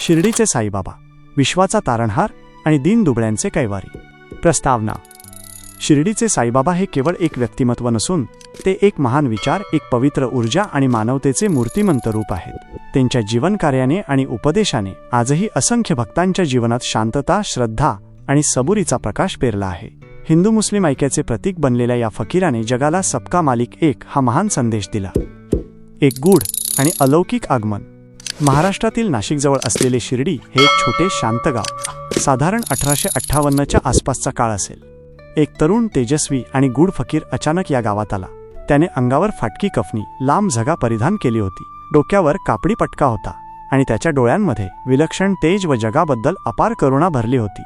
शिर्डीचे साईबाबा, विश्वाचा तारणहार आणि दीनदुबळ्यांचे कैवारी. प्रस्तावना. शिर्डीचे साईबाबा हे केवळ एक व्यक्तिमत्व नसून ते एक महान विचार, एक पवित्र ऊर्जा आणि मानवतेचे मूर्तिमंत रूप आहेत. त्यांच्या जीवनकार्याने आणि उपदेशाने आजही असंख्य भक्तांच्या जीवनात शांतता, श्रद्धा आणि सबुरीचा प्रकाश पेरला आहे. हिंदू मुस्लिम ऐक्याचे प्रतीक बनलेल्या या फकीराने जगाला सबका मालिक एक हा महान संदेश दिला. एक गूढ आणि अलौकिक आगमन. महाराष्ट्रातील नाशिकजवळ असलेले शिर्डी हे एक छोटे शांत गाव. साधारण 1858च्या आसपासचा काळ असेल. एक तरुण, तेजस्वी आणि गूढ फकीर अचानक या गावात आला. त्याने अंगावर फाटकी कफनी, लांब झगा परिधान केली होती, डोक्यावर कापडी पटका होता आणि त्याच्या डोळ्यांमध्ये विलक्षण तेज व जगाबद्दल अपार करुणा भरली होती.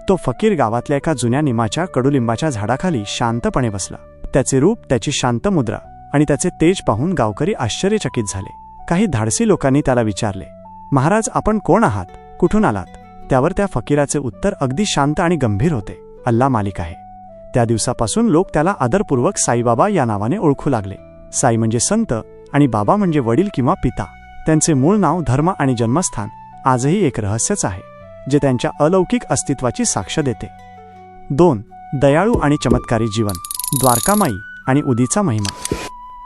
तो फकीर गावातल्या एका जुन्या निमाच्या कडुलिंबाच्या झाडाखाली शांतपणे बसला. त्याचे रूप, त्याची शांत मुद्रा आणि त्याचे तेज पाहून गावकरी आश्चर्यचकित झाले. काही धाडसी लोकांनी त्याला विचारले, महाराज, आपण कोण आहात, कुठून आलात? त्यावर त्या फकीराचे उत्तर अगदी शांत आणि गंभीर होते, अल्ला मालिक आहे. त्या दिवसापासून लोक त्याला आदरपूर्वक साईबाबा या नावाने ओळखू लागले. साई म्हणजे संत आणि बाबा म्हणजे वडील किंवा पिता. त्यांचे मूळ नाव, धर्म आणि जन्मस्थान आजही एक रहस्यच आहे, जे त्यांच्या अलौकिक अस्तित्वाची साक्ष देते. 2. दयाळू आणि चमत्कारी जीवन. द्वारकामाई आणि उदीचा महिमा.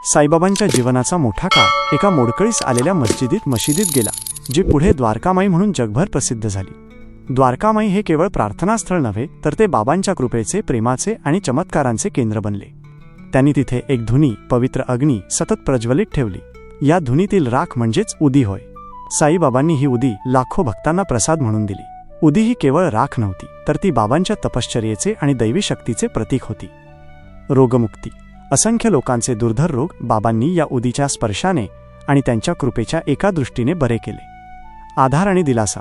साईबाबांच्या जीवनाचा मोठा काळ एका मोडकळीस आलेल्या मशिदीत गेला, जी पुढे द्वारकामाई म्हणून जगभर प्रसिद्ध झाली. द्वारकामाई हे केवळ प्रार्थनास्थळ नव्हे, तर ते बाबांच्या कृपेचे, प्रेमाचे आणि चमत्कारांचे केंद्र बनले. त्यांनी तिथे एक धुनी, पवित्र अग्नी सतत प्रज्वलित ठेवली. या धुनीतील राख म्हणजेच उदी होय. साईबाबांनी ही उदी लाखो भक्तांना प्रसाद म्हणून दिली. उदी ही केवळ राख नव्हती, तर ती बाबांच्या तपश्चर्येचे आणि दैवी शक्तीचे प्रतीक होती. रोगमुक्ती. असंख्य लोकांचे दुर्धर रोग बाबांनी या उदीच्या स्पर्शाने आणि त्यांच्या कृपेच्या एका दृष्टीने बरे केले. आधार आणि दिलासा.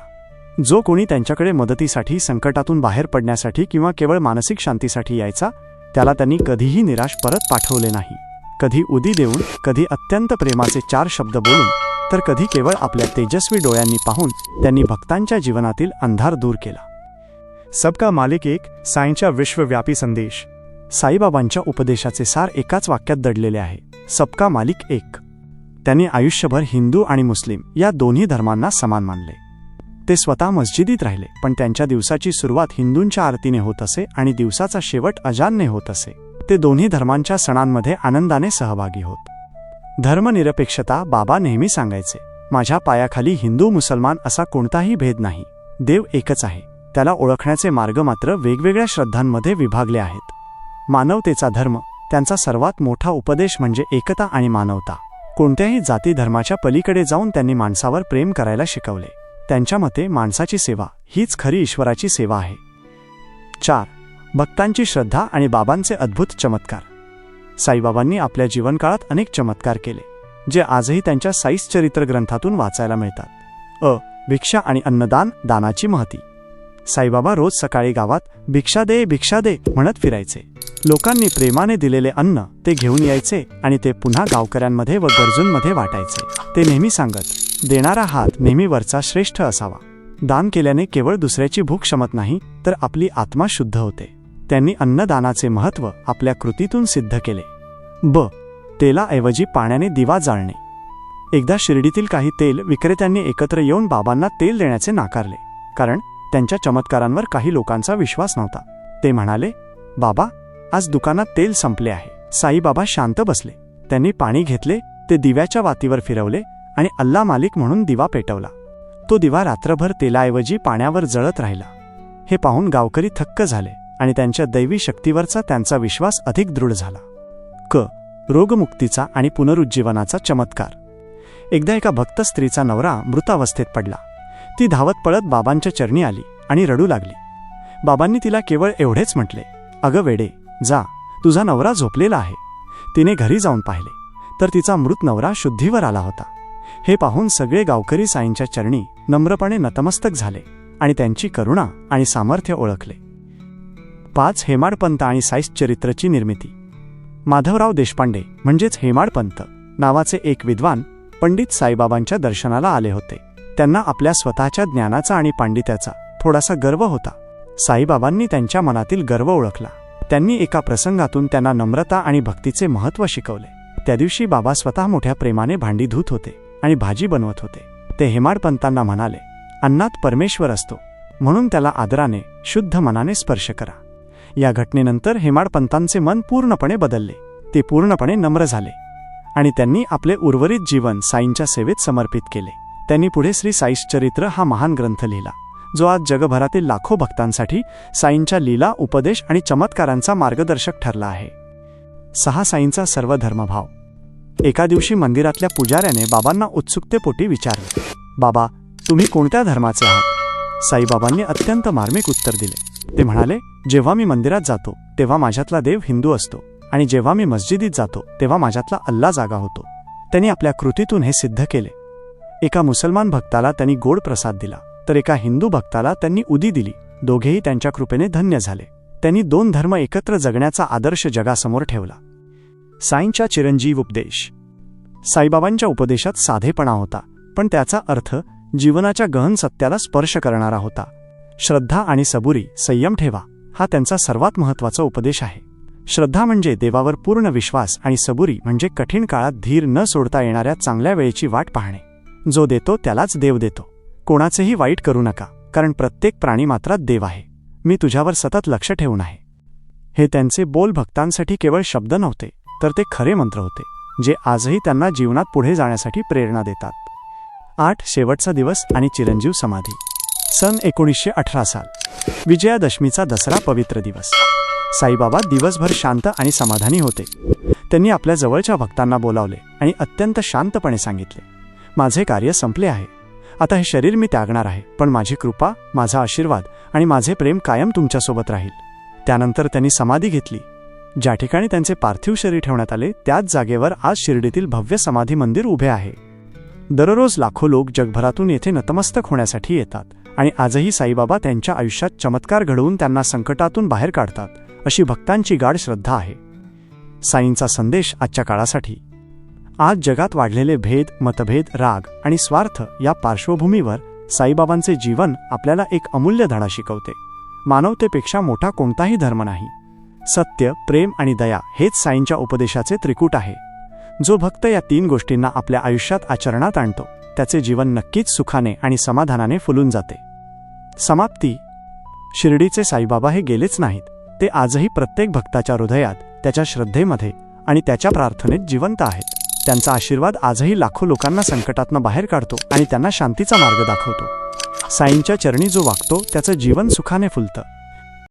जो कोणी त्यांच्याकडे मदतीसाठी, संकटातून बाहेर पडण्यासाठी किंवा केवळ मानसिक शांतीसाठी यायचा, त्याला त्यांनी कधीही निराश परत पाठवले नाही. कधी उदी देऊन, कधी अत्यंत प्रेमाचे 4 शब्द बोलून, तर कधी केवळ आपल्या तेजस्वी डोळ्यांनी पाहून त्यांनी भक्तांच्या जीवनातील अंधार दूर केला. सबका मालिक एक, साईंचा विश्वव्यापी संदेश. साईबाबांच्या उपदेशाचे सार एकाच वाक्यात दडलेले आहे, सबका मालिक एक. त्यांनी आयुष्यभर हिंदू आणि मुस्लिम या दोन्ही धर्मांना समान मानले. ते स्वतः मस्जिदीत राहिले, पण त्यांच्या दिवसाची सुरुवात हिंदूंच्या आरतीने होत असे आणि दिवसाचा शेवट अजानने होत असे. ते दोन्ही धर्मांच्या सणांमध्ये आनंदाने सहभागी होत. धर्मनिरपेक्षता. बाबा नेहमी सांगायचे, माझ्या पायाखाली हिंदू मुसलमान असा कोणताही भेद नाही. देव एकच आहे. त्याला ओळखण्याचे मार्ग मात्र वेगवेगळ्या श्रद्धांमध्ये विभागले आहेत. मानवतेचा धर्म. त्यांचा सर्वात मोठा उपदेश म्हणजे एकता आणि मानवता. कोणत्याही जाती धर्माच्या पलीकडे जाऊन त्यांनी माणसावर प्रेम करायला शिकवले. त्यांच्या मते माणसाची सेवा हीच खरी ईश्वराची सेवा आहे. 4. भक्तांची श्रद्धा आणि बाबांचे अद्भुत चमत्कार. साईबाबांनी आपल्या जीवनकाळात अनेक चमत्कार केले, जे आजही त्यांच्या साईस चरित्र ग्रंथातून वाचायला मिळतात. भिक्षा आणि अन्नदान. दानाची महती. साईबाबा रोज सकाळी गावात भिक्षा दे, भिक्षा दे म्हणत फिरायचे. लोकांनी प्रेमाने दिलेले अन्न ते घेऊन यायचे आणि ते पुन्हा गावकऱ्यांमध्ये व गरजूंमध्ये वाटायचे. ते नेहमी सांगत, देणारा हात नेहमी वरचा श्रेष्ठ असावा. दान केल्याने केवळ दुसऱ्याची भूक शमत नाही, तर आपली आत्मा शुद्ध होते. त्यांनी अन्नदानाचे महत्त्व आपल्या कृतीतून सिद्ध केले. तेलाऐवजी पाण्याने दिवा जाळणे. एकदा शिर्डीतील काही तेल विक्रेत्यांनी एकत्र येऊन बाबांना तेल देण्याचे नाकारले, कारण त्यांच्या चमत्कारांवर काही लोकांचा विश्वास नव्हता. ते म्हणाले, बाबा, आज दुकानात तेल संपले आहे. साईबाबा शांत बसले. त्यांनी पाणी घेतले, ते दिव्याच्या वातीवर फिरवले आणि अल्ला मालिक म्हणून दिवा पेटवला. तो दिवा रात्रभर तेलाऐवजी पाण्यावर जळत राहिला. हे पाहून गावकरी थक्क झाले आणि त्यांच्या दैवी शक्तीवरचा त्यांचा विश्वास अधिक दृढ झाला. रोगमुक्तीचा आणि पुनरुज्जीवनाचा चमत्कार. एकदा एका भक्त स्त्रीचा नवरा मृतावस्थेत पडला. ती धावत पळत बाबांच्या चरणी आली आणि रडू लागली. बाबांनी तिला केवळ एवढेच म्हटले, अगं वेडे, जा, तुझा नवरा झोपलेला आहे. तिने घरी जाऊन पाहिले, तर तिचा मृत नवरा शुद्धीवर आला होता. हे पाहून सगळे गावकरी साईंच्या चरणी नम्रपणे नतमस्तक झाले आणि त्यांची करुणा आणि सामर्थ्य ओळखले. 5. हेमाडपंत आणि साईस चरित्रची निर्मिती. माधवराव देशपांडे म्हणजेच हेमाडपंत नावाचे एक विद्वान पंडित साईबाबांच्या दर्शनाला आले होते. त्यांना आपल्या स्वतःच्या ज्ञानाचा आणि पांडित्याचा थोडासा गर्व होता. साईबाबांनी त्यांच्या मनातील गर्व ओळखला. त्यांनी एका प्रसंगातून त्यांना नम्रता आणि भक्तीचे महत्त्व शिकवले. त्या दिवशी बाबा स्वतः मोठ्या प्रेमाने भांडी धुत होते आणि भाजी बनवत होते. ते हेमाडपंतांना म्हणाले, अन्नात परमेश्वर असतो, म्हणून त्याला आदराने, शुद्ध मनाने स्पर्श करा. या घटनेनंतर हेमाडपंतांचे मन पूर्णपणे बदलले. ते पूर्णपणे नम्र झाले आणि त्यांनी आपले उर्वरित जीवन साईंच्या सेवेत समर्पित केले. त्यांनी पुढे श्री साईचरित्र हा महान ग्रंथ लिहिला, जो आज जगभरातील लाखो भक्तांसाठी साईंच्या लीला, उपदेश आणि चमत्कारांचा मार्गदर्शक ठरला आहे. 6. साईंचा सर्व धर्मभाव. एका दिवशी मंदिरातल्या पुजाऱ्याने बाबांना उत्सुकतेपोटी विचारले, बाबा, तुम्ही कोणत्या धर्माचे आहात? साईबाबांनी अत्यंत मार्मिक उत्तर दिले. ते म्हणाले, जेव्हा मी मंदिरात जातो तेव्हा माझ्यातला देव हिंदू असतो, आणि जेव्हा मी मस्जिदीत जातो तेव्हा माझ्यातला अल्ला जागा होतो. त्यांनी आपल्या कृतीतून हे सिद्ध केले. एका मुसलमान भक्ताला त्यांनी गोड प्रसाद दिला, तर एका हिंदू भक्ताला त्यांनी उदी दिली. दोघेही त्यांच्या कृपेने धन्य झाले. त्यांनी 2 धर्म एकत्र जगण्याचा आदर्श जगासमोर ठेवला. साईंच्या चिरंजीव उपदेश. साईबाबांच्या उपदेशात साधेपणा होता, पण त्याचा अर्थ जीवनाच्या गहन सत्याला स्पर्श करणारा होता. श्रद्धा आणि सबुरी, संयम ठेवा, हा त्यांचा सर्वात महत्त्वाचा उपदेश आहे. श्रद्धा म्हणजे देवावर पूर्ण विश्वास, आणि सबुरी म्हणजे कठीण काळात धीर न सोडता येणाऱ्या चांगल्या वेळेची वाट पाहणे. जो देतो त्यालाच देव देतो. कोणाचेही वाईट करू नका, कारण प्रत्येक प्राणीमात्रात देव आहे. मी तुझ्यावर सतत लक्ष ठेवून आहे. हे त्यांचे बोल भक्तांसाठी केवळ शब्द नव्हते, तर ते खरे मंत्र होते, जे आजही त्यांना जीवनात पुढे जाण्यासाठी प्रेरणा देतात. 8. शेवटचा दिवस आणि चिरंजीव समाधी. सन 1918 साल. विजयादशमीचा दसरा पवित्र दिवस. साईबाबा दिवसभर शांत आणि समाधानी होते. त्यांनी आपल्या जवळच्या भक्तांना बोलावले आणि अत्यंत शांतपणे सांगितले, माझे कार्य संपले आहे. आता हे शरीर मी त्यागणार आहे, पण माझी कृपा, माझा आशीर्वाद आणि माझे प्रेम कायम तुमच्यासोबत राहील. त्यानंतर त्यांनी समाधी घेतली. ज्या ठिकाणी त्यांचे पार्थिव शरीर ठेवण्यात आले त्याच जागेवर आज शिर्डीतील भव्य समाधी मंदिर उभे आहे. दररोज लाखो लोक जगभरातून येथे नतमस्तक होण्यासाठी येतात, आणि आजही साईबाबा त्यांच्या आयुष्यात चमत्कार घडवून त्यांना संकटातून बाहेर काढतात, अशी भक्तांची गाढ श्रद्धा आहे. साईंचा संदेश आजच्या काळासाठी. आज जगात वाढलेले भेद, मतभेद, राग आणि स्वार्थ या पार्श्वभूमीवर साईबाबांचे जीवन आपल्याला एक अमूल्य धडा शिकवते. मानवतेपेक्षा मोठा कोणताही धर्म नाही. सत्य, प्रेम आणि दया हेच साईंच्या उपदेशाचे त्रिकूट आहे. जो भक्त या 3 गोष्टींना आपल्या आयुष्यात आचरणात आणतो, त्याचे जीवन नक्कीच सुखाने आणि समाधानाने फुलून जाते. समाप्ती. शिर्डीचे साईबाबा हे गेलेच नाहीत. ते आजही प्रत्येक भक्ताच्या हृदयात, त्याच्या श्रद्धेमध्ये आणि त्याच्या प्रार्थनेत जिवंत आहेत. त्यांचा आशीर्वाद आजही लाखो लोकांना संकटातनं बाहेर काढतो आणि त्यांना शांतीचा मार्ग दाखवतो. साईंच्या चरणी जो वागतो त्याचं जीवन सुखाने फुलतं.